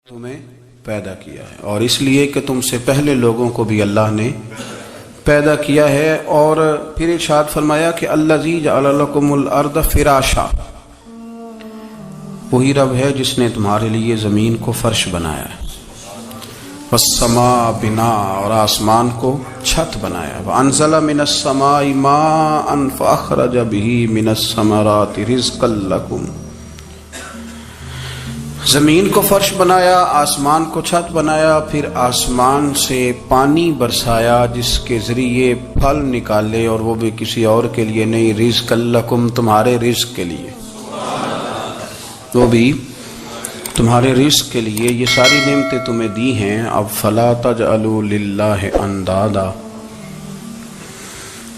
تمہیں پیدا کیا ہے، اور اس لیے کہ تم سے پہلے لوگوں کو بھی اللہ نے پیدا کیا ہے۔ اور پھر ارشاد فرمایا کہ الذی جعل لکم الارض فراشا، وہی رب ہے جس نے تمہارے لیے زمین کو فرش بنایا ہے، والسماء بناء، اور آسمان کو چھت بنایا، وانزل من السماء ماء فاخرج به من الثمرات رزقا لکم، زمین کو فرش بنایا، آسمان کو چھت بنایا، پھر آسمان سے پانی برسایا جس کے ذریعے پھل نکالے، اور وہ بھی کسی اور کے لیے نہیں، رزق لکم، تمہارے رزق کے لیے، وہ بھی تمہارے رزق کے لیے۔ یہ ساری نعمتیں تمہیں دی ہیں، اب فلا تجعلوا للہ اندادا،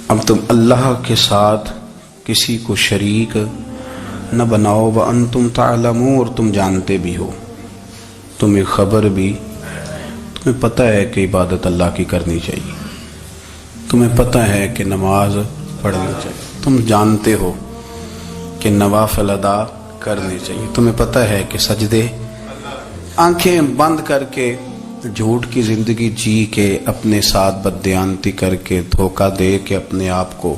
اب تم اللہ کے ساتھ کسی کو شریک نہ بناؤ، وانتم تعلمون، اور تم جانتے بھی ہو، تمہیں خبر بھی، تمہیں پتہ ہے کہ عبادت اللہ کی کرنی چاہیے، تمہیں پتہ ہے کہ نماز پڑھنی چاہیے، تم جانتے ہو کہ نوافل ادا کرنے چاہیے، تمہیں پتہ ہے کہ سجدے آنکھیں بند کر کے جھوٹ کی زندگی جی کے، اپنے ساتھ بددیانتی کر کے، دھوکہ دے کے، اپنے آپ کو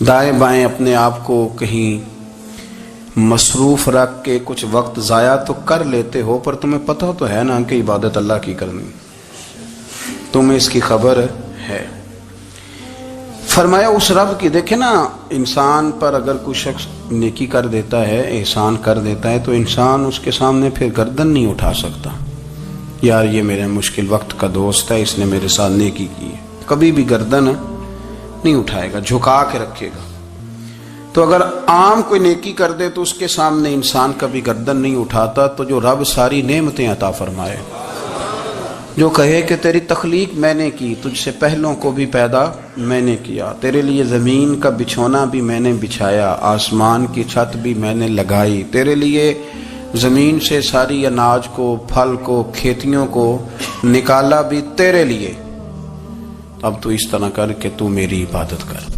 دائیں بائیں، اپنے آپ کو کہیں مصروف رکھ کے کچھ وقت ضائع تو کر لیتے ہو، پر تمہیں پتہ تو ہے نا کہ عبادت اللہ کی کرنی، تمہیں اس کی خبر ہے۔ فرمایا اس رب کی، دیکھیں نا، انسان پر اگر کوئی شخص نیکی کر دیتا ہے، احسان کر دیتا ہے، تو انسان اس کے سامنے پھر گردن نہیں اٹھا سکتا، یار یہ میرے مشکل وقت کا دوست ہے، اس نے میرے ساتھ نیکی کی ہے، کبھی بھی گردن نہیں اٹھائے گا، جھکا کے رکھے گا۔ تو اگر عام کوئی نیکی کر دے تو اس کے سامنے انسان کبھی گردن نہیں اٹھاتا، تو جو رب ساری نعمتیں عطا فرمائے، جو کہے کہ تیری تخلیق میں نے کی، تجھ سے پہلوں کو بھی پیدا میں نے کیا، تیرے لیے زمین کا بچھونا بھی میں نے بچھایا، آسمان کی چھت بھی میں نے لگائی، تیرے لیے زمین سے ساری اناج کو، پھل کو، کھیتیوں کو نکالا بھی تیرے لیے، اب تو اس طرح کر کہ تو میری عبادت کر،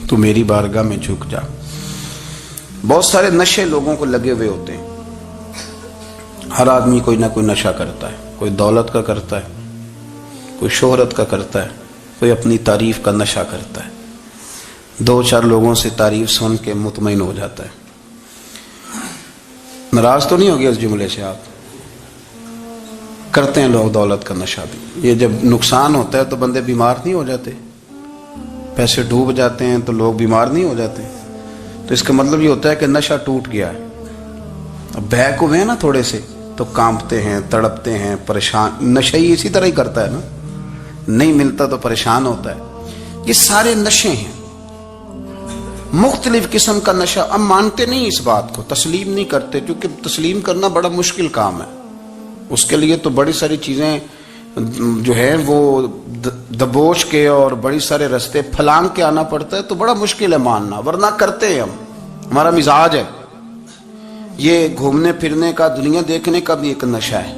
تو میری بارگاہ میں جھک جا۔ بہت سارے نشے لوگوں کو لگے ہوئے ہوتے ہیں، ہر آدمی کوئی نہ کوئی نشہ کرتا ہے، کوئی دولت کا کرتا ہے، کوئی شہرت کا کرتا ہے، کوئی اپنی تعریف کا نشہ کرتا ہے، دو چار لوگوں سے تعریف سن کے مطمئن ہو جاتا ہے۔ ناراض تو نہیں ہو گیا اس جملے سے؟ آپ کرتے ہیں لوگ دولت کا نشہ بھی، یہ جب نقصان ہوتا ہے تو بندے بیمار نہیں ہو جاتے، پیسے ڈوب جاتے ہیں تو لوگ بیمار نہیں ہو جاتے، تو اس کا مطلب یہ ہوتا ہے کہ نشہ ٹوٹ گیا ہے۔ اب بہک ہوئے ہیں نا تھوڑے سے تو کانپتے ہیں، تڑپتے ہیں، پریشان، نشہ ہی اسی طرح ہی کرتا ہے نا، نہیں ملتا تو پریشان ہوتا ہے۔ یہ سارے نشے ہیں، مختلف قسم کا نشہ۔ ہم مانتے نہیں اس بات کو، تسلیم نہیں کرتے، کیونکہ تسلیم کرنا بڑا مشکل کام ہے، اس کے لیے تو بڑی ساری چیزیں جو ہے وہ دبوچ کے اور بڑی سارے رستے پھلانگ کے آنا پڑتا ہے، تو بڑا مشکل ہے ماننا، ورنہ کرتے ہیں ہم، ہمارا مزاج ہے۔ یہ گھومنے پھرنے کا، دنیا دیکھنے کا بھی ایک نشہ ہے،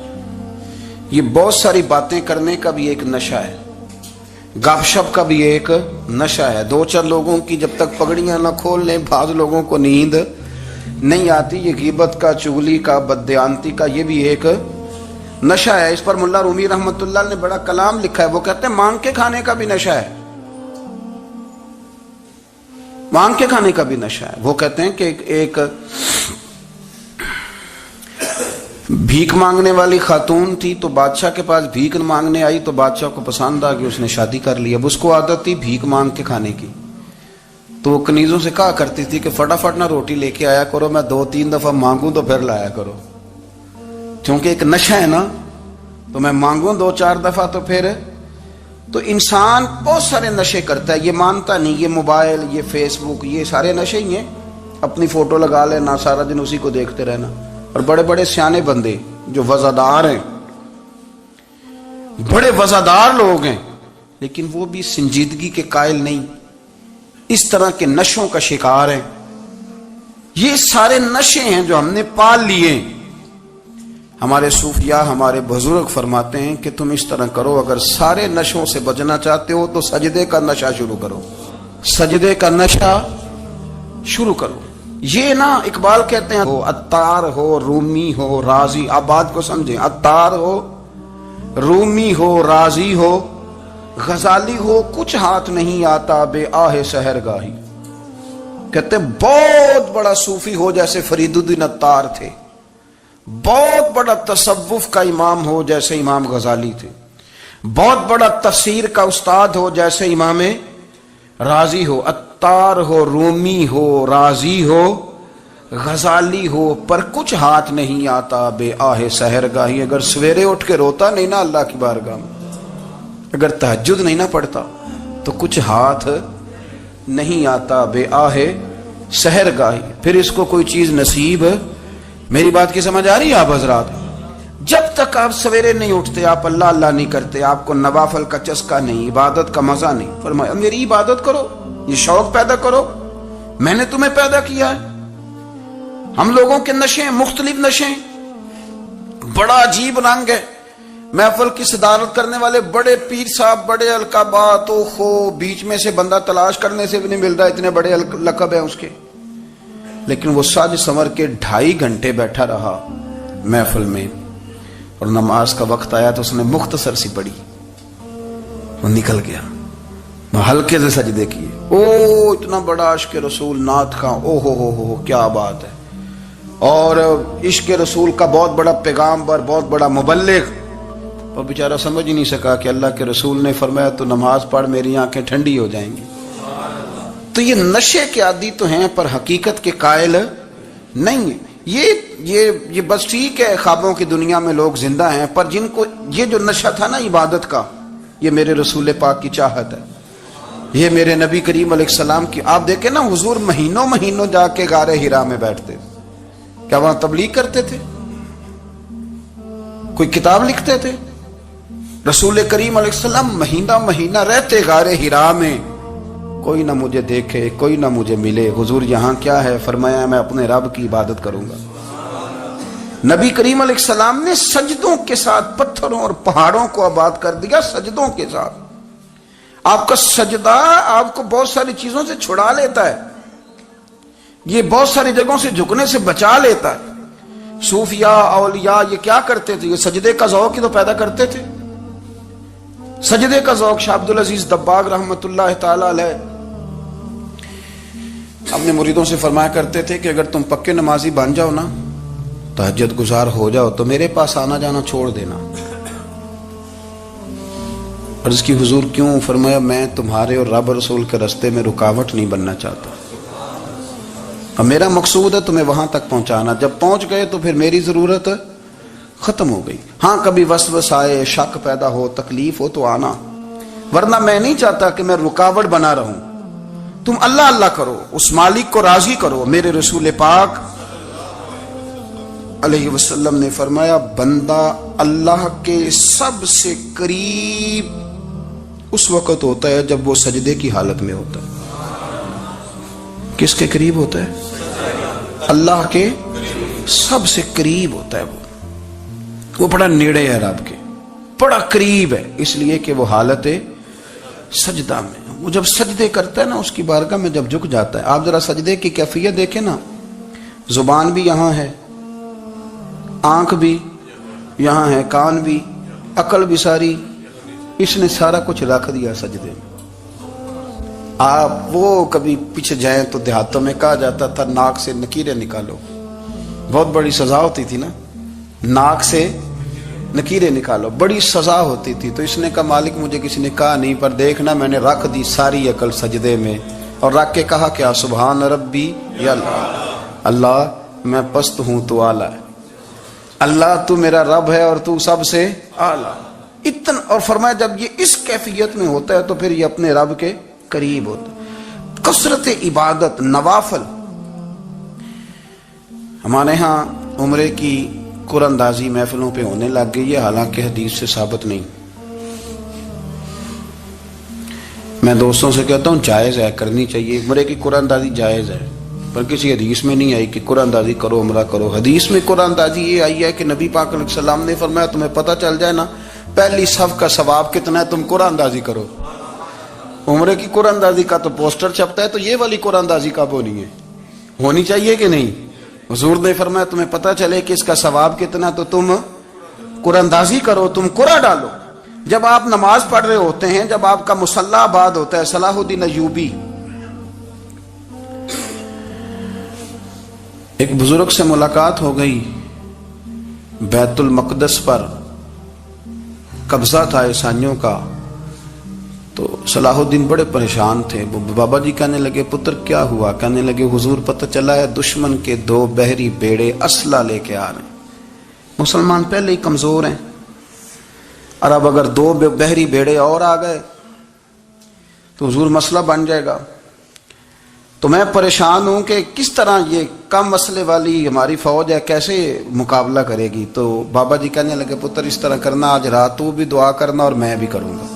یہ بہت ساری باتیں کرنے کا بھی ایک نشہ ہے، گپ شپ کا بھی ایک نشہ ہے۔ دو چار لوگوں کی جب تک پگڑیاں نہ کھول لیں، بعض لوگوں کو نیند نہیں آتی، یہ غیبت کا، چغلی کا، بددیانتی کا، یہ بھی ایک نشہ ہے۔ اس پر ملا رومی رحمت اللہ نے بڑا کلام لکھا ہے، وہ کہتے ہیں مانگ کے کھانے کا بھی نشہ ہے، مانگ کے کھانے کا بھی نشہ ہے۔ وہ کہتے ہیں کہ ایک بھیک مانگنے والی خاتون تھی، تو بادشاہ کے پاس بھیک مانگنے آئی، تو بادشاہ کو پسند آ گئی، اس نے شادی کر لی۔ اب اس کو عادت تھی بھیک مانگ کے کھانے کی، تو وہ کنیزوں سے کہا کرتی تھی کہ فٹافٹ نہ روٹی لے کے آیا کرو، میں 2-3 دفعہ مانگوں تو پھر لایا کرو، کیونکہ ایک نشہ ہے نا، تو میں مانگوں 2-4 دفعہ تو پھر۔ تو انسان بہت سارے نشے کرتا ہے، یہ مانتا نہیں، یہ موبائل، یہ فیس بک، یہ سارے نشے ہی ہیں، اپنی فوٹو لگا لینا، سارا دن اسی کو دیکھتے رہنا۔ اور بڑے بڑے سیانے بندے جو وزادار ہیں، بڑے وزادار لوگ ہیں، لیکن وہ بھی سنجیدگی کے قائل نہیں، اس طرح کے نشوں کا شکار ہیں۔ یہ سارے نشے ہیں جو ہم نے پال لیے۔ ہمارے صوفیاء، ہمارے بزرگ فرماتے ہیں کہ تم اس طرح کرو، اگر سارے نشوں سے بچنا چاہتے ہو تو سجدے کا نشہ شروع کرو، سجدے کا نشہ شروع کرو۔ یہ نا اقبال کہتے ہیں عطار ہو رومی ہو رازی، آپ بات کو سمجھیں، عطار ہو رومی ہو رازی ہو غزالی ہو کچھ ہاتھ نہیں آتا بے آہ سحرگاہی۔ کہتے ہیں بہت بڑا صوفی ہو جیسے فرید الدین عطار تھے، بہت بڑا تصوف کا امام ہو جیسے امام غزالی تھے، بہت بڑا تفسیر کا استاد ہو جیسے امام رازی ہو، عطار ہو رومی ہو رازی ہو غزالی ہو، پر کچھ ہاتھ نہیں آتا بے آہ سحرگاہی۔ اگر سویرے اٹھ کے روتا نہیں نا اللہ کی بارگاہ میں، اگر تہجد نہیں نہ پڑھتا تو کچھ ہاتھ نہیں آتا بے آہ سحرگاہی، پھر اس کو کوئی چیز نصیب۔ میری بات کی سمجھ آ رہی ہے آپ حضرات؟ جب تک آپ سویرے نہیں اٹھتے، آپ اللہ اللہ نہیں کرتے، آپ کو نوافل کا چسکا نہیں، عبادت کا مزہ نہیں، فرمایا میری عبادت کرو، یہ شوق پیدا کرو، میں نے تمہیں پیدا کیا ہے۔ ہم لوگوں کے نشے مختلف نشے، بڑا عجیب رنگ ہے۔ محفل کی صدارت کرنے والے بڑے پیر صاحب، بڑے القابات، اوہو بیچ میں سے بندہ تلاش کرنے سے بھی نہیں مل رہا، اتنے بڑے لقب ہیں اس کے، لیکن وہ سج سنور کے 2.5 گھنٹے بیٹھا رہا محفل میں، اور نماز کا وقت آیا تو اس نے مختصر سی پڑھی، وہ نکل گیا، ہلکے سے سجدے کیے، او اتنا بڑا عشق رسول نعت کا، او ہو کیا بات ہے، اور عشق رسول کا بہت بڑا پیغامبر، بہت بڑا مبلغ، اور بیچارہ سمجھ ہی نہیں سکا کہ اللہ کے رسول نے فرمایا تو نماز پڑھ میری آنکھیں ٹھنڈی ہو جائیں گی۔ تو یہ نشے کے عادی تو ہیں پر حقیقت کے قائل نہیں ہیں۔ یہ بس ٹھیک ہے خوابوں کی دنیا میں لوگ زندہ ہیں، پر جن کو یہ جو نشہ تھا نا عبادت کا، یہ میرے رسول پاک کی چاہت ہے، یہ میرے نبی کریم علیہ السلام کی۔ آپ دیکھیں نا حضور مہینوں جا کے غار حرا میں بیٹھتے، کیا وہاں تبلیغ کرتے تھے؟ کوئی کتاب لکھتے تھے؟ رسول کریم علیہ السلام مہینہ رہتے غار حرا میں، کوئی نہ مجھے دیکھے، کوئی نہ مجھے ملے، حضور یہاں کیا ہے؟ فرمایا میں اپنے رب کی عبادت کروں گا۔ نبی کریم علیہ السلام نے سجدوں کے ساتھ پتھروں اور پہاڑوں کو آباد کر دیا، سجدوں کے ساتھ۔ آپ کا سجدہ آپ کو بہت ساری چیزوں سے چھڑا لیتا ہے، یہ بہت ساری جگہوں سے جھکنے سے بچا لیتا ہے۔ صوفیاء اولیاء یہ کیا کرتے تھے؟ یہ سجدے کا ذوق ہی تو پیدا کرتے تھے، سجدے کا ذوق۔ شاہ عبد العزیز دباغ رحمت اللہ تعالی علیہ اپنے مریدوں سے فرمایا کرتے تھے کہ اگر تم پکے نمازی بن جاؤ نا، تہجد گزار ہو جاؤ، تو میرے پاس آنا جانا چھوڑ دینا۔ عرض کی حضور کیوں؟ فرمایا میں تمہارے اور رب رسول کے راستے میں رکاوٹ نہیں بننا چاہتا، اور میرا مقصود ہے تمہیں وہاں تک پہنچانا، جب پہنچ گئے تو پھر میری ضرورت ختم ہو گئی۔ ہاں کبھی وسوس آئے، شک پیدا ہو، تکلیف ہو تو آنا، ورنہ میں نہیں چاہتا کہ میں رکاوٹ بنا رہوں۔ تم اللہ اللہ کرو، اس مالک کو راضی کرو۔ میرے رسول پاک علیہ وسلم نے فرمایا بندہ اللہ کے سب سے قریب اس وقت ہوتا ہے جب وہ سجدے کی حالت میں ہوتا ہے۔ کس کے قریب ہوتا ہے؟ اللہ کے سب سے قریب ہوتا ہے، وہ بڑا نیڑے ہے رب کے، بڑا قریب ہے، اس لیے کہ وہ حالت سجدہ میں، وہ جب سجدے کرتا ہے نا اس کی بارگاہ میں جب جھک جاتا ہے۔ آپ ذرا سجدے کی کیفیت دیکھیں نا، زبان بھی یہاں ہے، آنکھ بھی یہاں ہے، کان بھی، عقل بھی ساری، اس نے سارا کچھ رکھ دیا سجدے میں۔ آپ وہ کبھی پیچھے جائیں تو دیہاتوں میں کہا جاتا تھا ناک سے نکیریں نکالو، بہت بڑی سزا ہوتی تھی نا، ناک سے نکیریں نکالو، بڑی سزا ہوتی تھی۔ تو اس نے کہا مالک مجھے کسی نے کہا نہیں، پر دیکھنا میں نے رکھ دی ساری عقل سجدے میں، اور رکھ کے کہا کیا؟ سبحان ربی یا اللہ، اللہ میں پست ہوں تو اعلیٰ ہے، اللہ تو میرا رب ہے اور تو سب سے اعلیٰ، اتنا۔ اور فرمایا جب یہ اس کیفیت میں ہوتا ہے تو پھر یہ اپنے رب کے قریب ہوتا ہے۔ کثرت عبادت، نوافل۔ ہمارے ہاں عمرے کی قرآن اندازی محفلوں پہ ہونے لگ گئی ہے، حالانکہ حدیث سے ثابت نہیں۔ میں دوستوں سے کہتا ہوں جائز ہے، کرنی چاہیے، عمرے کی قرآن اندازی جائز ہے، پر کسی حدیث میں نہیں آئی کہ قرآن اندازی کرو عمرہ کرو۔ حدیث میں قرآن اندازی یہ آئی ہے کہ نبی پاک علیہ السلام نے فرمایا تمہیں پتہ چل جائے نا پہلی صف کا ثواب کتنا ہے، تم قرآن اندازی کرو۔ عمرے کی قرآن اندازی کا تو پوسٹر چھپتا ہے، تو یہ والی قرآن اندازی کب ہونی ہے؟ ہونی چاہیے کہ نہیں؟ حضور نے فرمایا تمہیں پتہ چلے کہ اس کا ثواب کتنا تو تم قرآن اندازی کرو، تم قرآن ڈالو۔ جب آپ نماز پڑھ رہے ہوتے ہیں، جب آپ کا مصلی آباد ہوتا ہے، صلاح الدین ایوبی ایک بزرگ سے ملاقات ہو گئی، بیت المقدس پر قبضہ تھا عیسائیوں کا، تو صلاح الدین بڑے پریشان تھے۔ بابا جی کہنے لگے پتر کیا ہوا؟ کہنے لگے حضور پتہ چلا ہے دشمن کے 2 بحری بیڑے اسلحہ لے کے آ رہے ہیں، مسلمان پہلے ہی کمزور ہیں، اور اب اگر 2 بحری بیڑے اور آ گئے تو حضور مسئلہ بن جائے گا۔ تو میں پریشان ہوں کہ کس طرح یہ کم مسئلے والی ہماری فوج ہے کیسے مقابلہ کرے گی۔ تو بابا جی کہنے لگے پتر اس طرح کرنا، آج رات تو بھی دعا کرنا اور میں بھی کروں گا،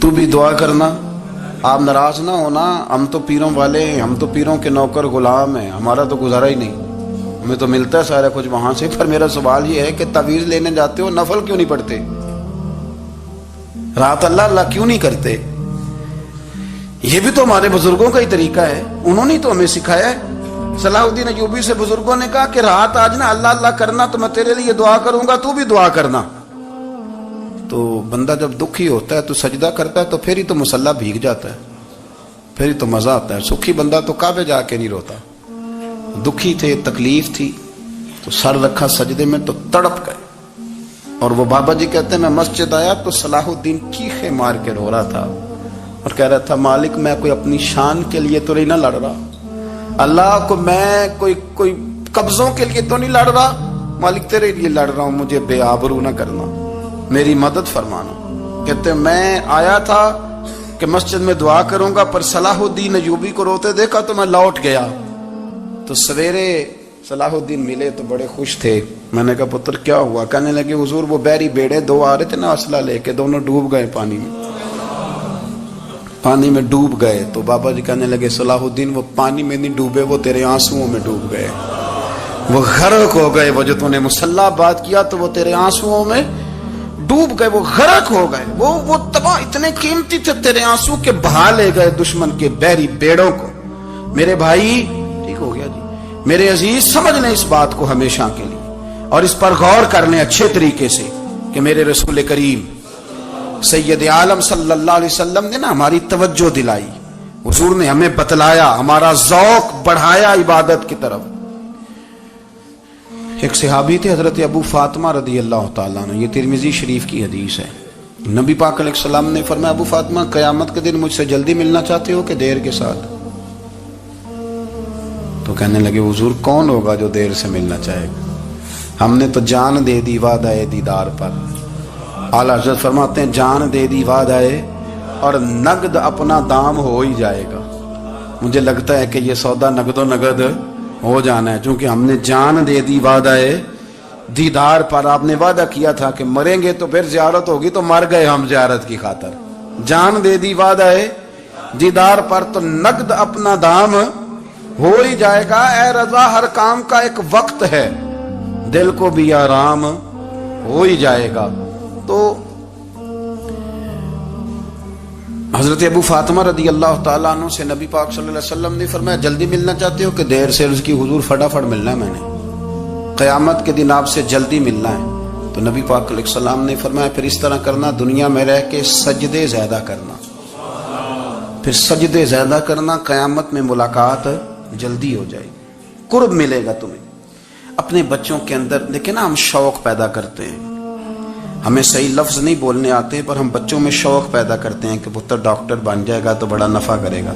تو بھی دعا کرنا، آپ ناراض نہ ہونا، ہم تو پیروں والے ہیں، ہم تو پیروں کے نوکر غلام ہیں، ہمارا تو گزارا ہی نہیں، ہمیں تو ملتا ہے سارا کچھ وہاں سے۔ پر میرا سوال یہ ہے کہ تعویذ لینے جاتے ہو نفل کیوں نہیں پڑھتے؟ رات اللہ اللہ کیوں نہیں کرتے؟ یہ بھی تو ہمارے بزرگوں کا ہی طریقہ ہے، انہوں نے تو ہمیں سکھایا ہے۔ صلاح الدین ایوبی سے بزرگوں نے کہا کہ رات آج نا اللہ اللہ کرنا، تو میں تیرے لیے دعا کروں گا، تو بھی دعا کرنا۔ تو بندہ جب دکھی ہوتا ہے تو سجدہ کرتا ہے تو پھر ہی تو مصلی بھیگ جاتا ہے، پھر ہی تو مزہ آتا ہے۔ سکھی بندہ تو کعبے جا کے نہیں روتا، دکھی تھے، تکلیف تھی، تو سر رکھا سجدے میں تو تڑپ گئے۔ اور وہ بابا جی کہتے ہیں میں مسجد آیا تو صلاح الدین چیخے مار کے رو رہا تھا اور کہہ رہا تھا مالک میں کوئی اپنی شان کے لیے تو نہیں نہ لڑ رہا، اللہ کو میں کوئی قبضوں کے لیے تو نہیں لڑ رہا، مالک تیرے لیے لڑ رہا ہوں، مجھے بے آبرو نہ کرنا، میری مدد فرمانا۔ کہتے ہیں میں آیا تھا کہ مسجد میں دعا کروں گا، پر صلاح الدین ایوبی کو روتے دیکھا تو میں لوٹ گیا۔ تو سویرے صلاح الدین ملے تو بڑے خوش تھے۔ میں نے کہا پتر کیا ہوا؟ کہنے لگے حضور وہ بحری بیڑے 2 آ رہے تھے نا اسلحہ لے کے، دونوں ڈوب گئے پانی میں ڈوب گئے۔ تو بابا جی کہنے لگے صلاح الدین وہ پانی میں نہیں ڈوبے، وہ تیرے آنسوؤں میں ڈوب گئے، وہ غرق ہو گئے، وہ جو تو نے مصلی آباد کیا تو وہ تیرے آنسوؤں میں ڈوب گئے، وہ غرق ہو گئے، وہ تباہ اتنے قیمتی تھے تیرے آنسو کے بہا لے گئے دشمن کے بحری بیڑوں کو۔ میرے بھائی ٹھیک ہو گیا جی، میرے عزیز سمجھ لیں اس بات کو ہمیشہ کے لیے، اور اس پر غور کر لیں اچھے طریقے سے کہ میرے رسول کریم سید عالم صلی اللہ علیہ وسلم نے نا ہماری توجہ دلائی، حضور نے ہمیں بتلایا، ہمارا ذوق بڑھایا عبادت کی طرف۔ ایک صحابی تھے حضرت ابو فاطمہ رضی اللہ تعالیٰ عنہ، یہ ترمذی شریف کی حدیث ہے۔ نبی پاک علیہ السلام نے فرمایا ابو فاطمہ قیامت کے دن مجھ سے جلدی ملنا چاہتے ہو کہ دیر کے ساتھ؟ تو کہنے لگے حضور کون ہوگا جو دیر سے ملنا چاہے گا، ہم نے تو جان دے دی وعدہ دیدار پر۔ اعلیٰ حضرت فرماتے ہیں جان دے دی وعدہ اور نقد اپنا دام ہو ہی جائے گا۔ مجھے لگتا ہے کہ یہ سودا نقد و نقد ہو جانا ہے، چونکہ ہم نے جان دے دی وعدہ دیدار پر۔ آپ نے وعدہ کیا تھا کہ مریں گے تو پھر زیارت ہوگی، تو مر گئے ہم زیارت کی خاطر۔ جان دے دی وعدہ دیدار پر تو نقد اپنا دام ہو ہی جائے گا۔ اے رضا ہر کام کا ایک وقت ہے، دل کو بھی آرام ہو ہی جائے گا۔ تو حضرت ابو فاطمہ رضی اللہ تعالیٰ عنہ سے نبی پاک صلی اللہ علیہ وسلم نے فرمایا جلدی ملنا چاہتے ہو کہ دیر سے؟ عرض کی حضور فٹافٹ ملنا ہے، میں نے قیامت کے دن آپ سے جلدی ملنا ہے۔ تو نبی پاک علیہ السلام نے فرمایا پھر اس طرح کرنا، دنیا میں رہ کے سجدے زیادہ کرنا، پھر سجدے زیادہ کرنا، قیامت میں ملاقات جلدی ہو جائے گی، قرب ملے گا تمہیں۔ اپنے بچوں کے اندر دیکھیں نا، ہم شوق پیدا کرتے ہیں، ہمیں صحیح لفظ نہیں بولنے آتے پر ہم بچوں میں شوق پیدا کرتے ہیں کہ پتر ڈاکٹر بن جائے گا تو بڑا نفع کرے گا،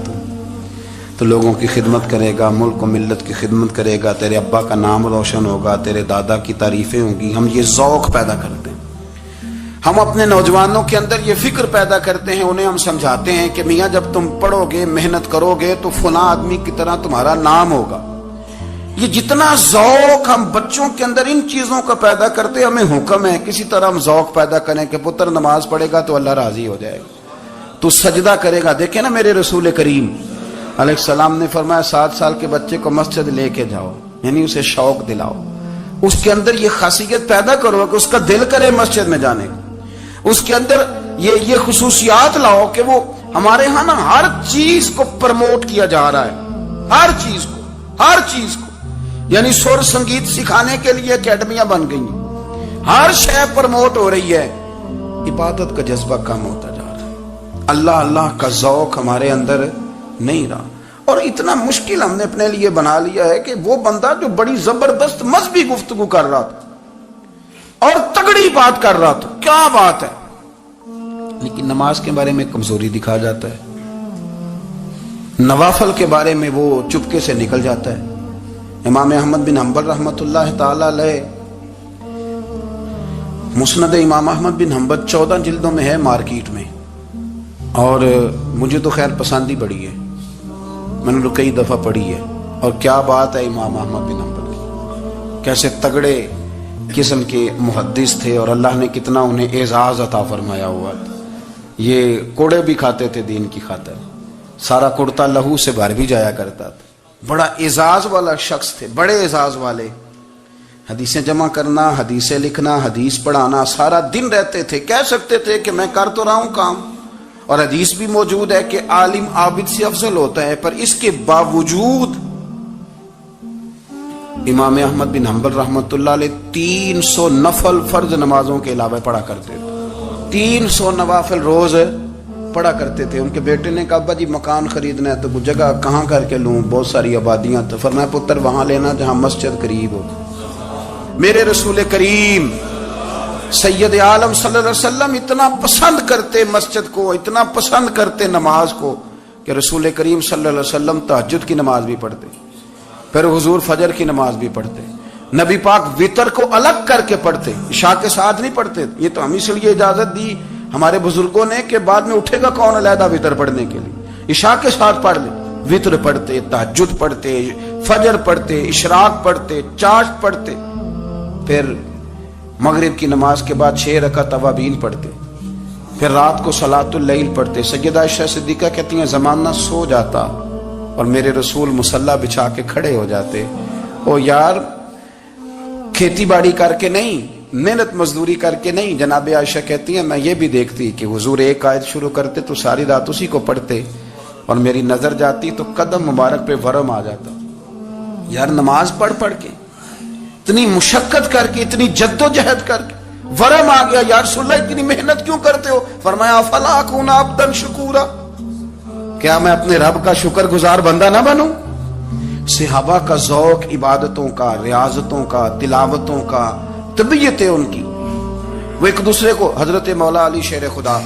تو لوگوں کی خدمت کرے گا، ملک و ملت کی خدمت کرے گا، تیرے ابا کا نام روشن ہوگا، تیرے دادا کی تعریفیں ہوں گی۔ ہم یہ ذوق پیدا کرتے ہیں، ہم اپنے نوجوانوں کے اندر یہ فکر پیدا کرتے ہیں، انہیں ہم سمجھاتے ہیں کہ میاں جب تم پڑھو گے محنت کرو گے تو فلاں آدمی کی طرح تمہارا نام ہوگا۔ یہ جتنا ذوق ہم بچوں کے اندر ان چیزوں کا پیدا کرتے، ہمیں حکم ہے کسی طرح ہم ذوق پیدا کریں کہ پتر نماز پڑھے گا تو اللہ راضی ہو جائے گا، تو سجدہ کرے گا۔ دیکھیں نا میرے رسول کریم علیہ السلام نے فرمایا 7 سال کے بچے کو مسجد لے کے جاؤ، یعنی اسے شوق دلاؤ، اس کے اندر یہ خاصیت پیدا کرو کہ اس کا دل کرے مسجد میں جانے کا، اس کے اندر یہ خصوصیات لاؤ کہ وہ ہمارے ہاں نا ہر چیز کو پروموٹ کیا جا رہا ہے، ہر چیز کو یعنی سر سنگیت سکھانے کے لیے اکیڈمیاں بن گئی ہیں، ہر شے پروموٹ ہو رہی ہے، عبادت کا جذبہ کم ہوتا جا رہا ہے، اللہ کا ذوق ہمارے اندر نہیں رہا۔ اور اتنا مشکل ہم نے اپنے لیے بنا لیا ہے کہ وہ بندہ جو بڑی زبردست مذہبی گفتگو کر رہا تھا اور تگڑی بات کر رہا تھا، کیا بات ہے، لیکن نماز کے بارے میں کمزوری دکھا جاتا ہے، نوافل کے بارے میں وہ چپکے سے نکل جاتا ہے۔ امام احمد بن حنبل رحمۃ اللہ تعالی علیہ، مسند امام احمد بن حنبل 14 جلدوں میں ہے مارکیٹ میں، اور مجھے تو خیر پسند ہی بڑی ہے، میں نے تو کئی دفعہ پڑھی ہے۔ اور کیا بات ہے امام احمد بن حنبل کی، کیسے تگڑے قسم کے محدث تھے اور اللہ نے کتنا انہیں اعزاز عطا فرمایا ہوا تھا۔ یہ کوڑے بھی کھاتے تھے دین کی خاطر، سارا کرتا لہو سے بھر بھی جایا کرتا تھا، بڑا اعزاز والا شخص تھے، بڑے اعزاز والے، حدیثیں جمع کرنا، حدیثیں لکھنا، حدیث پڑھانا، سارا دن رہتے تھے۔ کہہ سکتے تھے کہ میں کر تو رہا ہوں کام، اور حدیث بھی موجود ہے کہ عالم عابد سے افضل ہوتا ہے، پر اس کے باوجود امام احمد بن حنبل رحمۃ اللہ علیہ 300 نفل فرض نمازوں کے علاوہ پڑھا کرتے تھے، 300 نوافل روز پڑھا کرتے تھے۔ ان کے بیٹے نے کہا ابا جی مکان خریدنا ہے تو وہ جگہ کہاں کر کے لوں، بہت ساری آبادیاں، تو فرمایا پتر وہاں لینا جہاں مسجد قریب ہو۔ میرے رسول کریم سید عالم صلی اللہ علیہ وسلم اتنا پسند کرتے مسجد کو، اتنا پسند کرتے نماز کو، کہ رسول کریم صلی اللہ علیہ وسلم تہجد کی نماز بھی پڑھتے، پھر حضور فجر کی نماز بھی پڑھتے، نبی پاک وتر کو الگ کر کے پڑھتے، عشاء کے ساتھ نہیں پڑھتے۔ یہ تو ہم اس لیے اجازت دی ہمارے بزرگوں نے کہ بعد میں اٹھے گا کون علیحدہ وتر پڑھنے کے لیے، عشاء کے ساتھ پڑھ لے۔ وتر پڑھتے، تہجد پڑھتے، فجر پڑھتے، اشراق پڑھتے، چاشت پڑھتے، پھر مغرب کی نماز کے بعد 6 رکعت اوابین پڑھتے، پھر رات کو صلاۃ اللیل پڑھتے۔ سیدہ عائشہ صدیقہ کہتی ہیں زمانہ سو جاتا اور میرے رسول مصلی بچھا کے کھڑے ہو جاتے، او یار کھیتی باڑی کر کے نہیں، محنت مزدوری کر کے نہیں۔ جناب عائشہ کہتی ہیں میں یہ بھی دیکھتی کہ حضور ایک آیت شروع کرتے تو ساری رات اسی کو پڑھتے، اور میری نظر جاتی تو قدم مبارک پہ ورم آ جاتا۔ یار نماز پڑھ پڑھ کے، اتنی مشقت کر کے، اتنی جد و جہد کر کے ورم آ گیا، یا رسول اللہ اتنی محنت کیوں کرتے ہو؟ فرمایا افلا اکون عبدا شکورا، کیا میں اپنے رب کا شکر گزار بندہ نہ بنوں؟ صحابہ کا ذوق عبادتوں کا، ریاضتوں کا، تلاوتوں کا، طبیعت ہے ان کی، وہ ایک دوسرے کو، حضرت مولا علی شیر خدا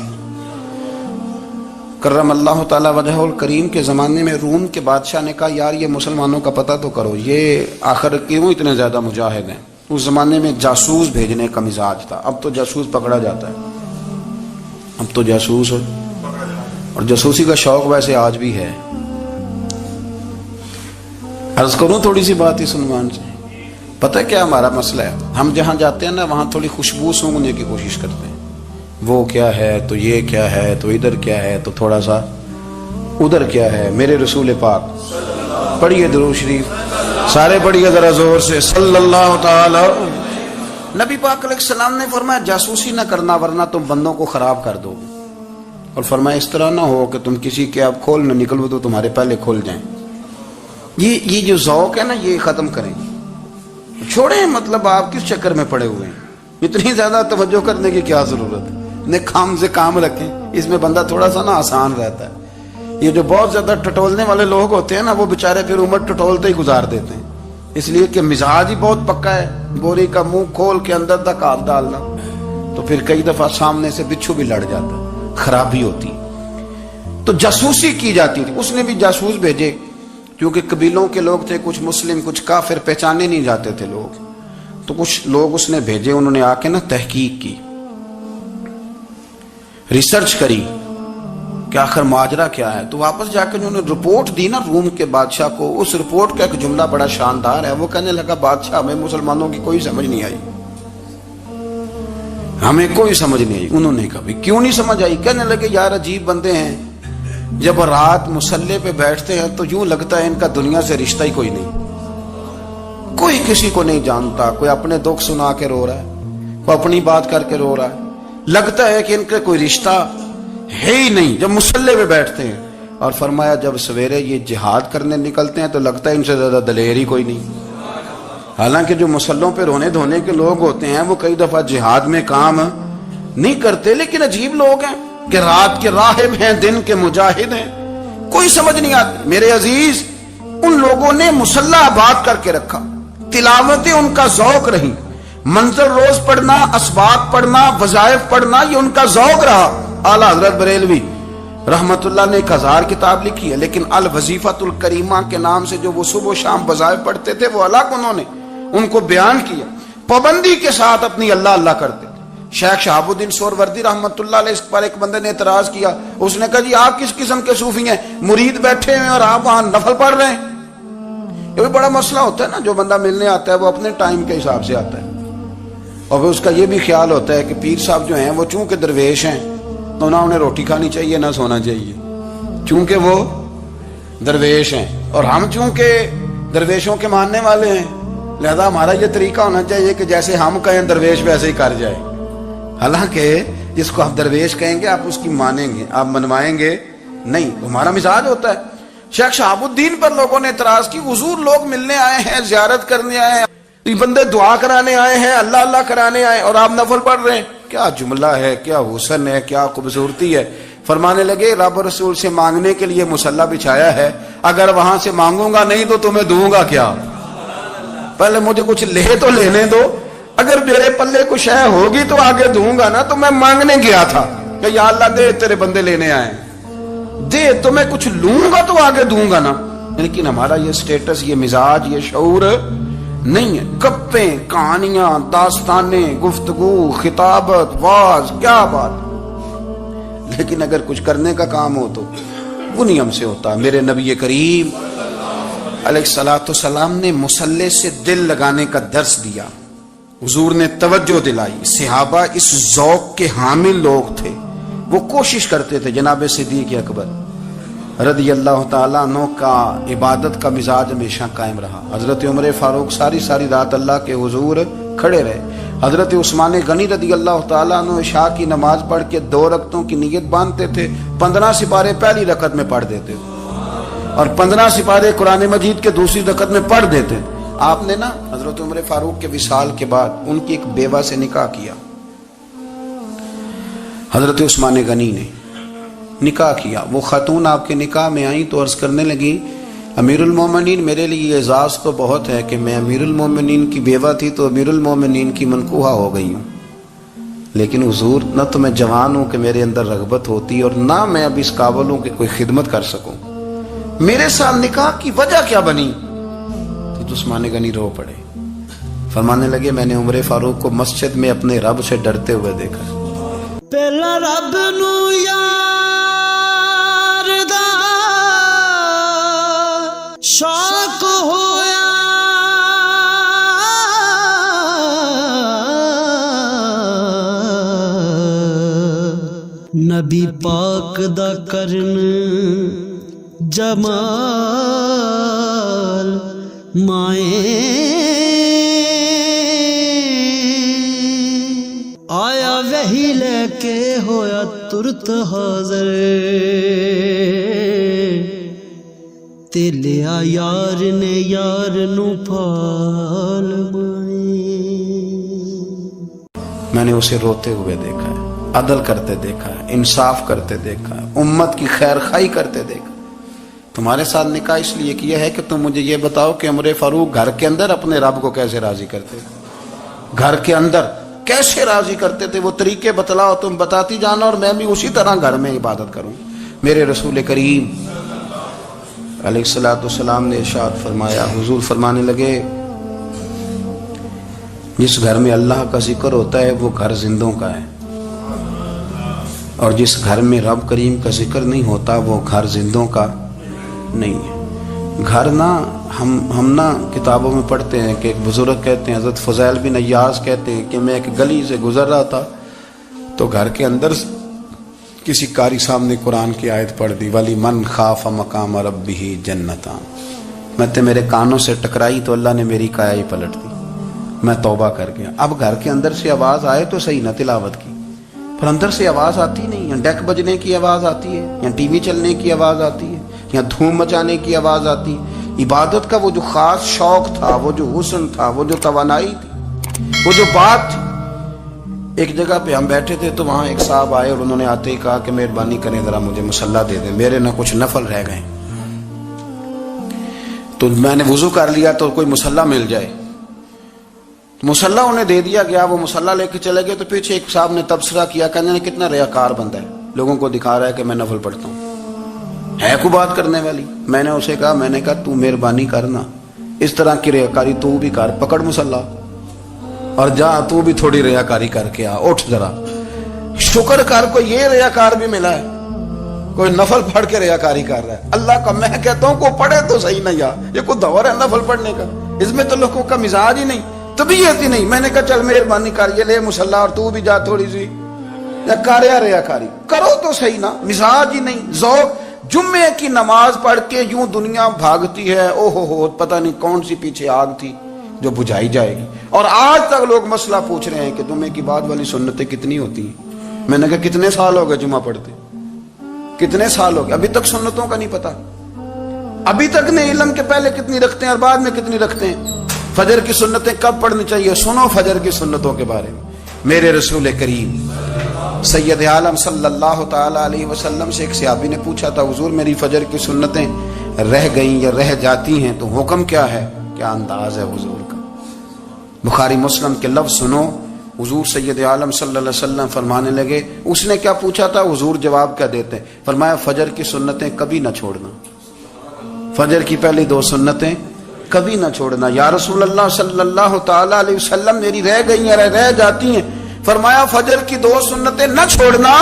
کرم اللہ تعالی وجہہ الکریم کے زمانے میں روم کے بادشاہ نے کہا یار یہ مسلمانوں کا پتہ تو کرو، یہ آخر کیوں اتنے زیادہ مجاہد ہیں؟ اس زمانے میں جاسوس بھیجنے کا مزاج تھا، اب تو جاسوس پکڑا جاتا ہے، اب تو جاسوس ہو، اور جاسوسی کا شوق ویسے آج بھی ہے۔ عرض کروں تھوڑی سی بات اس عنوان سے، پتہ کیا ہمارا مسئلہ ہے؟ ہم جہاں جاتے ہیں نا وہاں تھوڑی خوشبو سونگنے کی کوشش کرتے ہیں، وہ کیا ہے تو یہ کیا ہے تو ادھر کیا ہے تو تھوڑا سا ادھر کیا ہے۔ میرے رسول پاک پڑھیے درود شریف، سارے پڑھیے ذرا زور سے، صلی اللہ تعالی۔ نبی پاک علیہ السلام نے فرمایا جاسوسی نہ کرنا ورنہ تم بندوں کو خراب کر دو گے، اور فرمایا اس طرح نہ ہو کہ تم کسی کے آپ کھول نہ نکلو تو تمہارے پہلے کھول جائیں۔ یہ جو ذوق ہے نا یہ ختم کریں، چھوڑیں، مطلب آپ کس چکر میں پڑے ہوئے ہیں، اتنی زیادہ توجہ کرنے کی کیا ضرورت ہے؟ نے کام سے کام رکھیں، اس میں بندہ تھوڑا سا نا آسان رہتا ہے۔ یہ جو بہت زیادہ ٹٹولنے والے لوگ ہوتے ہیں نا وہ بےچارے پھر عمر ٹٹولتے ہی گزار دیتے ہیں، اس لیے کہ مزاج ہی بہت پکا ہے، بوری کا منہ کھول کے اندر تک ہاتھ ڈالنا، تو پھر کئی دفعہ سامنے سے بچھو بھی لڑ جاتا ہے، خرابی ہوتی۔ تو جاسوسی کی جاتی تھی، اس نے بھی جاسوس بھیجے، کیونکہ قبیلوں کے لوگ تھے، کچھ مسلم کچھ کافر، پہچانے نہیں جاتے تھے لوگ، تو کچھ لوگ اس نے بھیجے، انہوں نے آ کے نا تحقیق کی، ریسرچ کری کہ آخر ماجرا کیا ہے، تو واپس جا کے انہوں نے رپورٹ دی نا روم کے بادشاہ کو۔ اس رپورٹ کا ایک جملہ بڑا شاندار ہے، وہ کہنے لگا بادشاہ ہمیں مسلمانوں کی کوئی سمجھ نہیں آئی، ہمیں کوئی سمجھ نہیں آئی۔ انہوں نے کہا کیوں نہیں سمجھ آئی؟ کہنے لگے یار عجیب بندے ہیں، جب رات مسلح پہ بیٹھتے ہیں تو یوں لگتا ہے ان کا دنیا سے رشتہ ہی کوئی نہیں، کوئی کسی کو نہیں جانتا، کوئی اپنے دکھ سنا کے رو رہا ہے، کوئی اپنی بات کر کے رو رہا ہے، لگتا ہے کہ ان کا کوئی رشتہ ہے ہی نہیں جب مسلح پہ بیٹھتے ہیں۔ اور فرمایا جب سویرے یہ جہاد کرنے نکلتے ہیں تو لگتا ہے ان سے زیادہ دلیر ہی کوئی نہیں. حالانکہ جو مسلوں پہ رونے دھونے کے لوگ ہوتے ہیں وہ کئی دفعہ جہاد میں کام نہیں کرتے، لیکن عجیب لوگ ہیں کہ رات کے راہب ہیں دن کے مجاہد ہیں، کوئی سمجھ نہیں آتی. میرے عزیز، ان لوگوں نے مسلح آباد کر کے رکھا، تلاوتیں ان کا ذوق رہی، منظر روز پڑھنا، اسباق پڑھنا، وظائف پڑھنا، یہ ان کا ذوق رہا. اعلیٰ حضرت بریلوی رحمت اللہ نے 1000 کتاب لکھی ہے، لیکن الوظیفۃ الکریمہ کے نام سے جو وہ صبح و شام وظائف پڑھتے تھے وہ الگ انہوں نے ان کو بیان کیا، پابندی کے ساتھ اپنی اللہ اللہ کرتے تھے. شیخ شہاب الدین سہروردی رحمت اللہ علیہ اس پر ایک بندے نے اعتراض کیا، اس نے کہا جی آپ کس قسم کے صوفی ہیں، مرید بیٹھے ہیں اور آپ وہاں نفل پڑھ رہے ہیں. یہ بھی بڑا مسئلہ ہوتا ہے نا، جو بندہ ملنے آتا ہے وہ اپنے ٹائم کے حساب سے آتا ہے، اور پھر اس کا یہ بھی خیال ہوتا ہے کہ پیر صاحب جو ہیں وہ چونکہ درویش ہیں تو نہ انہیں روٹی کھانی چاہیے نہ سونا چاہیے، چونکہ وہ درویش ہیں، اور ہم چونکہ درویشوں کے ماننے والے ہیں لہذا ہمارا یہ طریقہ ہونا چاہیے کہ جیسے ہم کہیں درویش ویسے ہی کر جائے. حالانکہ جس کو آپ درویش کہیں گے آپ اس کی مانیں گے، آپ منوائیں گے نہیں، ہمارا مزاج ہوتا ہے. شیخ شہاب الدین پر لوگوں نے اعتراض کی، حضور لوگ ملنے آئے ہیں، زیارت کرنے آئے ہیں، یہ بندے دعا کرانے آئے ہیں، اللہ اللہ کرانے آئے اور آپ نفل پڑھ رہے ہیں. کیا جملہ ہے، کیا حسن ہے، کیا خوبصورتی ہے. فرمانے لگے رب رسول سے مانگنے کے لیے مصلی بچھایا ہے، اگر وہاں سے مانگوں گا نہیں تو تمہیں دوں گا کیا، پہلے مجھے کچھ لے تو لینے دو، اگر میرے پلے کچھ ہے ہوگی تو آگے دوں گا نا. تو میں مانگنے گیا تھا کہ یا اللہ دے، تیرے بندے لینے آئے دے، تو میں کچھ لوں گا تو آگے دوں گا نا. لیکن ہمارا یہ سٹیٹس، یہ مزاج، یہ شعور نہیں ہے. گپیں، کہانیاں، داستانیں، گفتگو، خطابت، واز، کیا بات. لیکن اگر کچھ کرنے کا کام ہو تو وہ نہیں ہم سے ہوتا. میرے نبی کریم علیہ الصلوۃ والسلام نے مصلی سے دل لگانے کا درس دیا، حضور نے توجہ دلائی. صحابہ اس ذوق کے حامل لوگ تھے، وہ کوشش کرتے تھے. جناب صدیق اکبر رضی اللہ تعالیٰ عنہ کا عبادت کا مزاج ہمیشہ قائم رہا. حضرت عمر فاروق ساری رات اللہ کے حضور کھڑے رہے. حضرت عثمان غنی رضی اللہ تعالیٰ عنہ عشاء کی نماز پڑھ کے 2 رکعتوں کی نیت باندھتے تھے، 15 سپارے پہلی رکعت میں پڑھ دیتے تھے اور 15 سپارے قرآن مجید کے دوسری رکعت میں پڑھ دیتے. آپ نے نا حضرت عمر فاروق کے وصال کے بعد ان کی ایک بیوہ سے نکاح کیا. حضرت عثمان غنی نے نکاح کیا. وہ خاتون آپ کے نکاح میں آئیں تو عرض کرنے لگی امیر المومنین میرے لیے اعزاز تو بہت ہے کہ میں امیر المومنین کی بیوہ تھی تو امیر المومنین کی منکوحہ ہو گئی ہوں، لیکن حضور نہ تو میں جوان ہوں کہ میرے اندر رغبت ہوتی اور نہ میں اب اس قابل ہوں کہ کوئی خدمت کر سکوں، میرے ساتھ نکاح کی وجہ کیا بنی؟ تو عثمان غنی رو پڑے. فرمانے لگے میں نے عمر فاروق کو مسجد میں اپنے رب سے ڈرتے ہوئے دیکھا. پہلا رب نو یار دا شوق ہویا، نبی پاک دا کرن جمال مائیں آیا وہی لے کے ہویا ترت حاضر، تے لیا یار نے یار نو پھال مائیں. میں نے اسے روتے ہوئے دیکھا ہے، عدل کرتے دیکھا ہے، انصاف کرتے دیکھا ہے، امت کی خیر خواہی کرتے دیکھا. تمہارے ساتھ نکاح اس لیے کیا ہے کہ تم مجھے یہ بتاؤ کہ عمر فاروق گھر کے اندر اپنے رب کو کیسے راضی کرتے تھے، گھر کے اندر کیسے راضی کرتے تھے. وہ طریقے بتلاؤ، تم بتاتی جانا اور میں بھی اسی طرح گھر میں عبادت کروں. میرے رسول کریم علیہ الصلوۃ والسلام نے ارشاد فرمایا، حضور فرمانے لگے جس گھر میں اللہ کا ذکر ہوتا ہے وہ گھر زندوں کا ہے، اور جس گھر میں رب کریم کا ذکر نہیں ہوتا وہ گھر زندوں کا نہیں ہے. گھر نا ہم نا کتابوں میں پڑھتے ہیں کہ ایک بزرگ کہتے ہیں، حضرت فضیل بن ایاز کہتے ہیں کہ میں ایک گلی سے گزر رہا تھا تو گھر کے اندر کسی قاری صاحب نے قرآن کی آیت پڑھ دی، ولی من خاف مقام ربہ جنتان. میں تے میرے کانوں سے ٹکرائی تو اللہ نے میری کایا ہی پلٹ دی، میں توبہ کر گیا. اب گھر کے اندر سے آواز آئے تو صحیح نہ تلاوت کی، پر اندر سے آواز آتی نہیں، یا ڈیک بجنے کی آواز آتی ہے، یا ٹی وی چلنے کی آواز آتی ہے، یا دھوم مچانے کی آواز آتی ہے۔ عبادت کا وہ جو خاص شوق تھا، وہ جو حسن تھا، وہ جو توانائی تھی، وہ جو بات تھی۔ ایک جگہ پہ ہم بیٹھے تھے تو وہاں ایک صاحب آئے اور انہوں نے آتے ہی کہا کہ مہربانی کریں ذرا مجھے مصلی دے دیں، میرے نہ کچھ نفل رہ گئے۔ تو میں نے وضو کر لیا تو کوئی مصلی مل جائے، مصلی انہیں دے دیا گیا، وہ مصلی لے کے چلے گئے۔ تو پیچھے ایک صاحب نے تبصرہ کیا، کہنے نے کتنا ریاکار بندہ ہے، لوگوں کو دکھا رہا ہے کہ میں نفل پڑھتا ہوں، ہے کوئی بات کرنے والی؟ میں نے اسے کہا، میں نے کہا تو مہربانی کرنا، اس طرح کی ریاکاری تو بھی کر، پکڑ مصلی اور جا تو بھی تھوڑی ریاکاری کر کے آ، اٹھ ذرا شکر کر، کوئی یہ ریاکار بھی ملا ہے، کوئی نفل پڑھ کے ریاکاری کر رہا ہے۔ اللہ کا میں کہتا ہوں کو پڑھے تو صحیح نہیں، یہ کوئی دور ہے نفل پڑھنے کا؟ اس میں تو لوگوں کا مزاج ہی نہیں، طبیعت ہی نہیں۔ میں نے کہا چل مہربانی کر، یہ لے مصلی اور تو بھی جا تھوڑی سی، یا کر یا ریاکاری کرو تو صحیح نا، مزاج ہی نہیں، ذوق۔ جمعے کی نماز پڑھ کے یوں دنیا بھاگتی ہے، او ہو پتہ نہیں کون سی پیچھے آگ تھی جو بجھائی جائے گی۔ اور آج تک لوگ مسئلہ پوچھ رہے ہیں کہ جمعے کی بعد والی سنتیں کتنی ہوتی ہیں۔ میں نے کہا کتنے سال ہو گئے جمعہ پڑھتے، کتنے سال ہو گئے، ابھی تک سنتوں کا نہیں پتا، ابھی تک نہیں علم کے پہلے کتنی رکھتے ہیں اور بعد میں کتنی رکھتے ہیں۔ فجر کی سنتیں کب پڑھنی چاہیے؟ سنو فجر کی سنتوں کے بارے میں۔ میرے رسول کریم سید عالم صلی اللہ تعالی علیہ وسلم سے ایک صحابی نے پوچھا تھا، حضور میری فجر کی سنتیں رہ گئیں یا رہ جاتی ہیں تو حکم کیا ہے؟ کیا انداز ہے حضور کا؟ بخاری مسلم کے لفظ سنو، حضور سید عالم صلی اللہ علیہ وسلم فرمانے لگے، اس نے کیا پوچھا تھا، حضور جواب کیا دیتے ہیں؟ فرمایا فجر کی سنتیں کبھی نہ چھوڑنا، فجر کی پہلی 2 سنتیں کبھی نہ چھوڑنا۔ یا رسول اللہ صلی اللہ تعالی علیہ وسلم میری رہ گئی ہیں، رہ جاتی ہیں۔ فرمایا فجر کی 2 سنتیں نہ چھوڑنا،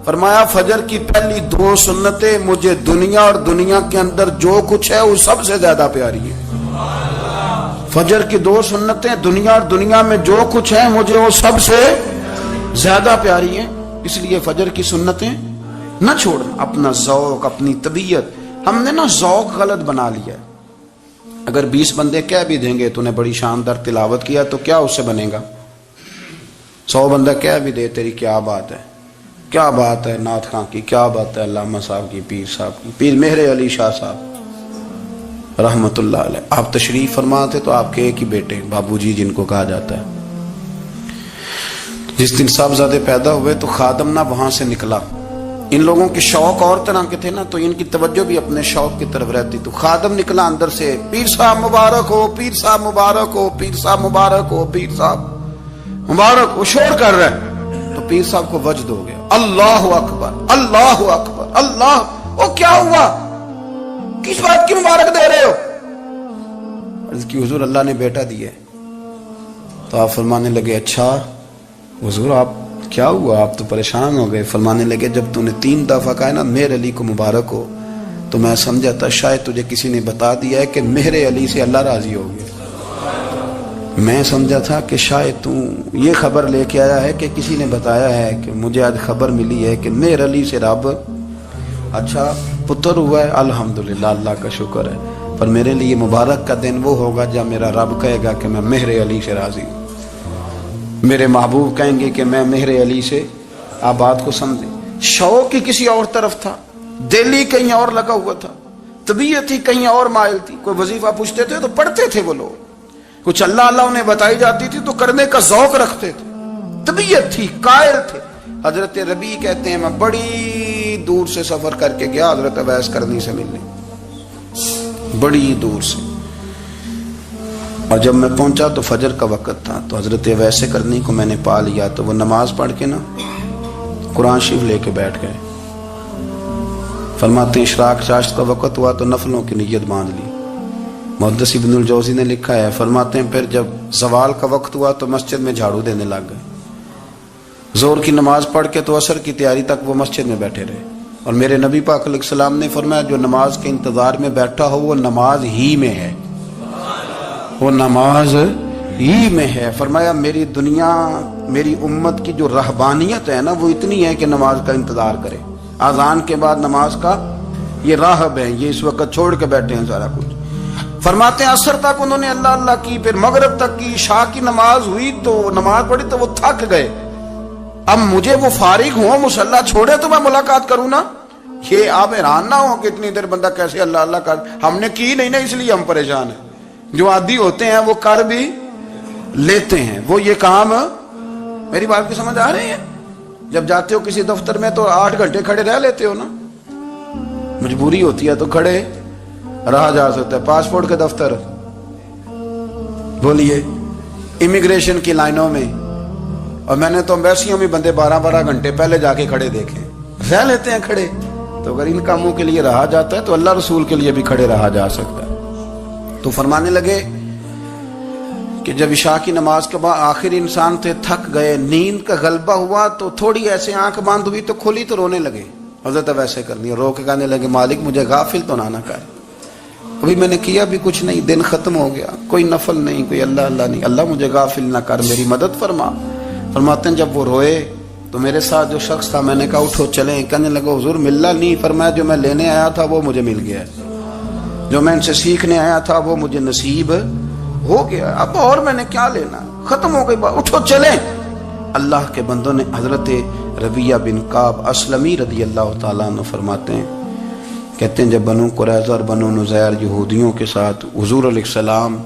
فرمایا فجر کی پہلی 2 سنتیں مجھے دنیا اور دنیا کے اندر جو کچھ ہے وہ سب سے زیادہ پیاری ہے۔ فجر کی 2 سنتیں دنیا اور دنیا میں جو کچھ ہے مجھے وہ سب سے زیادہ پیاری ہیں، اس لیے فجر کی سنتیں نہ چھوڑنا۔ اپنا ذوق، اپنی طبیعت، ہم نے نا ذوق غلط بنا لیا ہے۔ اگر 20 بندے کہہ بھی دیں گے تو نے بڑی شاندار تلاوت کیا تو کیا اس سے بنے گا؟ 100 بندہ کہہ بھی دے تیری کیا بات ہے، کیا بات ہے نعت خاں کی، کیا بات ہے علامہ صاحب کی، پیر صاحب کی، پیر مہر علی شاہ صاحب رحمت اللہ علیہ۔ آپ تشریف فرما تھے تو آپ کے ایک ہی بیٹے بابو جی جن کو کہا جاتا ہے، جس دن صاحبزادے پیدا ہوئے تو خادم نہ وہاں سے نکلا۔ ان لوگوں کے شوق اور طرح کے تھے نا، تو ان کی توجہ بھی اپنے شوق کی طرف رہتی۔ تو خادم نکلا اندر سے، پیر صاحب مبارک ہو، پیر صاحب مبارک ہو، پیر صاحب مبارک ہو، پیر صاحب مبارک، وہ شور کر رہے ہیں۔ تو پیر صاحب کو وجد ہو گیا، اللہ اکبر اللہ اکبر اللہ۔ وہ کیا ہوا، کس بات کی مبارک دے رہے ہو؟ عرض کی حضور اللہ نے بیٹا دیا ہے۔ تو آپ فرمانے لگے اچھا حضور آپ کیا ہوا، آپ تو پریشان ہو گئے۔ فرمانے لگے جب تو نے 3 دفعہ کہا نا مہر علی کو مبارک ہو تو میں سمجھا تھا شاید تجھے کسی نے بتا دیا ہے کہ مہر علی سے اللہ راضی ہو گیا۔ میں سمجھا تھا کہ شاید تو یہ خبر لے کے آیا ہے کہ کسی نے بتایا ہے کہ مجھے آج خبر ملی ہے کہ مہر علی سے رب اچھا پتر ہوا ہے، الحمدللہ اللہ کا شکر ہے۔ پر میرے لیے مبارک کا دن وہ ہوگا جب میرا رب کہے گا کہ میں مہر علی سے راضی ہوں، میرے محبوب کہیں گے کہ میں مہر علی سے۔ آپ بات کو سمجھیں، شوق ہی کسی اور طرف تھا، دل ہی کہیں اور لگا ہوا تھا، طبیعت ہی کہیں اور مائل تھی۔ کوئی وظیفہ پوچھتے تھے تو پڑھتے تھے وہ لوگ، کچھ اللہ اللہ انہیں بتائی جاتی تھی تو کرنے کا ذوق رکھتے تھے، طبیعت تھی، قائل تھے۔ حضرت ربیع کہتے ہیں میں بڑی دور سے سفر کر کے گیا حضرت اویس کرنی سے ملنے، بڑی دور سے، اور جب میں پہنچا تو فجر کا وقت تھا۔ تو حضرت اویس کرنی کو میں نے پا لیا، تو وہ نماز پڑھ کے نا قرآن شریف لے کے بیٹھ گئے۔ فرماتے ہیں اشراق چاشت کا وقت ہوا تو نفلوں کی نیت باندھ لی۔ محدث ابن الجوزی نے لکھا ہے، فرماتے ہیں پھر جب زوال کا وقت ہوا تو مسجد میں جھاڑو دینے لگ گئے۔ زور کی نماز پڑھ کے تو عصر کی تیاری تک وہ مسجد میں بیٹھے رہے۔ اور میرے نبی پاک علیہ السلام نے فرمایا جو نماز کے انتظار میں بیٹھا ہو وہ نماز ہی میں ہے، وہ نماز ہی میں ہے۔ فرمایا میری دنیا میری امت کی جو رہبانیت ہے نا وہ اتنی ہے کہ نماز کا انتظار کرے، اذان کے بعد نماز کا یہ راہب ہے، یہ اس وقت چھوڑ کے بیٹھے ہیں سارا کچھ۔ فرماتے ہیں عصر تک انہوں نے اللہ اللہ کی، پھر مغرب تک کی، عشاء کی نماز ہوئی تو نماز پڑھی تو وہ تھک گئے، اب مجھے وہ فارغ ہوں مصلی چھوڑے تو میں ملاقات کروں نا. یہ آپ حیران نہ ہو کہ اتنی دیر بندہ کیسے اللہ اللہ کر. ہم نے کی نہیں نا اس لیے ہم پریشان ہیں. جو عادی ہوتے ہیں وہ کر بھی لیتے ہیں. وہ یہ کام میری بات کی سمجھ آ رہی ہے؟ جب جاتے ہو کسی دفتر میں تو 8 گھنٹے کھڑے رہ لیتے ہو نا. مجبوری ہوتی ہے تو کھڑے رہا جا سکتا ہے. پاسپورٹ کے دفتر بولیے, امیگریشن کی لائنوں میں, اور میں نے تو ایمبیسیوں میں بندے 12 گھنٹے پہلے جا کے کھڑے دیکھے, رہ لیتے ہیں کھڑے. تو اگر ان کاموں کے لیے رہا جاتا ہے تو اللہ رسول کے لیے بھی کھڑے رہا جا سکتا ہے. تو فرمانے لگے کہ جب عشاء کی نماز کے بعد آخر انسان تھے, تھک گئے, نیند کا غلبہ ہوا, تو تھوڑی ایسے آنکھ بند ہوئی تو کھلی تو رونے لگے. حضرت ویسے کرنی, رو کے کہنے لگے مالک مجھے غافل تو نہ کر, ابھی میں نے کیا بھی کچھ نہیں, دن ختم ہو گیا, کوئی نفل نہیں, کوئی اللہ اللہ نہیں, اللہ مجھے غافل نہ کر, میری مدد فرما. فرماتے ہیں جب وہ روئے تو میرے ساتھ جو شخص تھا, میں نے کہا اٹھو چلیں. کہنے لگا حضور ملنا نہیں. فرمایا جو میں لینے آیا تھا وہ مجھے مل گیا, جو میں ان سے سیکھنے آیا تھا وہ مجھے نصیب ہو گیا, اب اور میں نے کیا لینا, ختم ہو گئی بات, اٹھو چلیں. اللہ کے بندوں نے حضرت ربیہ بن کعب اسلمی رضی اللہ تعالیٰ عنہ فرماتے ہیں, کہتے ہیں جب بنو قریظہ اور بنو نذیر یہودیوں کے ساتھ حضور علیہ السلام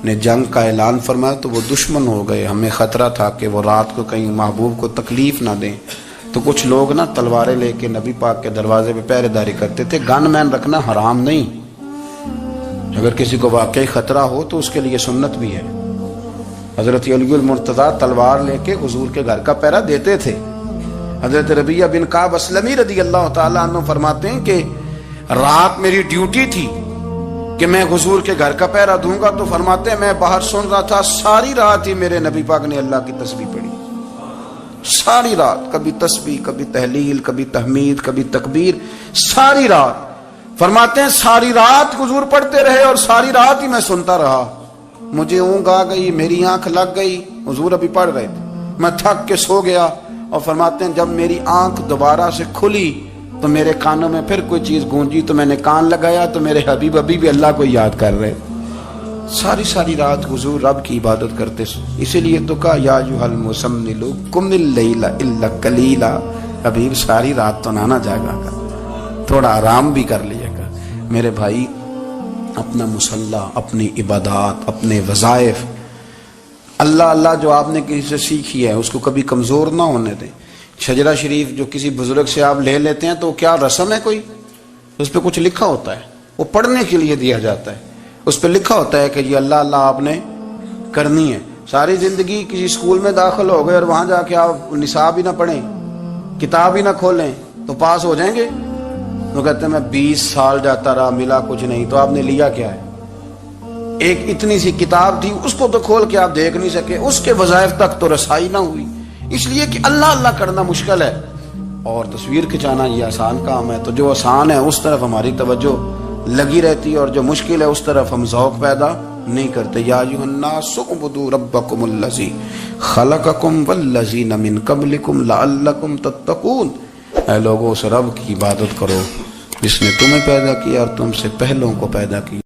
نے جنگ کا اعلان فرمایا تو وہ دشمن ہو گئے. ہمیں خطرہ تھا کہ وہ رات کو کہیں محبوب کو تکلیف نہ دیں, تو کچھ لوگ نا تلواریں لے کے نبی پاک کے دروازے پہ پہرے داری کرتے تھے. گن مین رکھنا حرام نہیں, اگر کسی کو واقعی خطرہ ہو تو اس کے لیے سنت بھی ہے. حضرت علی المرتضیٰ تلوار لے کے حضور کے گھر کا پہرا دیتے تھے. حضرت ربیہ بن کعب اسلمی رضی اللہ تعالیٰ عنہ فرماتے ہیں کہ رات میری ڈیوٹی تھی کہ میں حضور کے گھر کا پہرا دوں گا. تو فرماتے ہیں میں باہر سن رہا تھا, ساری رات ہی میرے نبی پاک نے اللہ کی تسبیح پڑھی, ساری رات, کبھی تسبیح, کبھی تحلیل, کبھی تحمید, کبھی تکبیر, ساری رات. فرماتے ہیں ساری رات حضور پڑھتے رہے اور ساری رات ہی میں سنتا رہا. مجھے اونگ آ گئی, میری آنکھ لگ گئی, حضور ابھی پڑھ رہے تھے, میں تھک کے سو گیا. اور فرماتے ہیں جب میری آنکھ دوبارہ سے کھلی تو میرے کانوں میں پھر کوئی چیز گونجی, تو میں نے کان لگایا تو میرے حبیب ابھی بھی اللہ کو یاد کر رہے. ساری رات حضور رب کی عبادت کرتے. اسی لیے تو کہا یا ایھا المزمل قم اللیل الا قلیلا, حبیب ساری رات تو نہ جاگا کر, تھوڑا آرام بھی کر لیا کر. میرے بھائی اپنا مصلی, اپنی عبادات, اپنے وظائف, اللہ اللہ جو آپ نے کسی سے سیکھی ہے اس کو کبھی کمزور نہ ہونے دیں. شجرہ شریف جو کسی بزرگ سے آپ لے لیتے ہیں تو کیا رسم ہے کوئی, اس پہ کچھ لکھا ہوتا ہے, وہ پڑھنے کے لیے دیا جاتا ہے, اس پہ لکھا ہوتا ہے کہ یہ اللہ اللہ آپ نے کرنی ہے. ساری زندگی کسی اسکول میں داخل ہو گئے اور وہاں جا کے آپ نصاب ہی نہ پڑھیں, کتاب ہی نہ کھولیں تو پاس ہو جائیں گے؟ وہ کہتے ہیں میں 20 سال جاتا رہا ملا کچھ نہیں. تو آپ نے لیا کیا ہے؟ ایک اتنی سی کتاب تھی, اس کو تو کھول کے آپ دیکھ نہیں سکے, اس کے وظائف تک تو رسائی نہ ہوئی, اس لیے کہ اللہ اللہ کرنا مشکل ہے اور تصویر کھنچانا یہ آسان کام ہے. تو جو آسان ہے اس طرف ہماری توجہ لگی رہتی ہے اور جو مشکل ہے اس طرف ہم ذوق پیدا نہیں کرتے. یا ایھا الناس اعبدوا ربکم الذی خلقکم والذین من قبلکم لعلکم تتقون, اے لوگوں اس رب کی عبادت کرو جس نے تمہیں پیدا کیا اور تم سے پہلوں کو پیدا کیا.